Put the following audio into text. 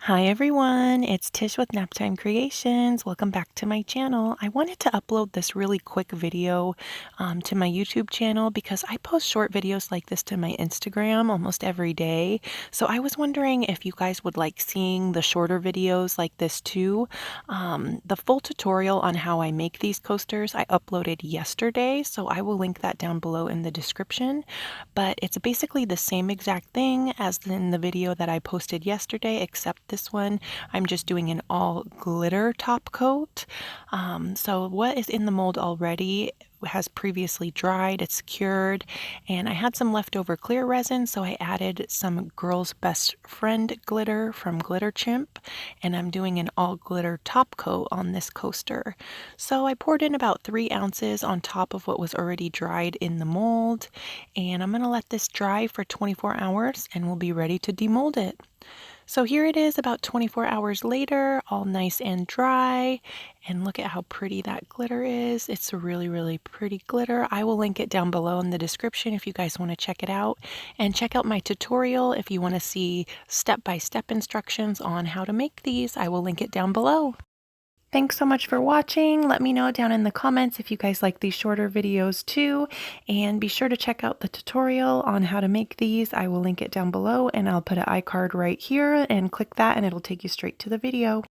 Hi everyone, it's Tish with Naptime Creations. Welcome back to my channel. I wanted to upload this really quick video to my YouTube channel because I post short videos like this to my Instagram almost every day. So I was wondering if you guys would like seeing the shorter videos like this too. The full tutorial on how I make these coasters I uploaded yesterday, so I will link that down below in the description. But it's basically the same exact thing as in the video that I posted yesterday, except this one I'm just doing an all glitter top coat. So what is in the mold already has previously dried, it's cured, and I had some leftover clear resin, so I added some Girl's Best Friend glitter from Glitter Chimp, and I'm doing an all glitter top coat on this coaster. So I poured in about 3 ounces on top of what was already dried in the mold, and I'm going to let this dry for 24 hours and we'll be ready to demold it. So here it is about 24 hours later, all nice and dry. And look at how pretty that glitter is. It's a really pretty glitter. I will link it down below in the description if you guys want to check it out. And check out my tutorial if you want to see step-by-step instructions on how to make these. I will link it down below. Thanks so much for watching. Let me know down in the comments if you guys like these shorter videos too. And be sure to check out the tutorial on how to make these. I will link it down below and I'll put an iCard right here and click that and it'll take you straight to the video.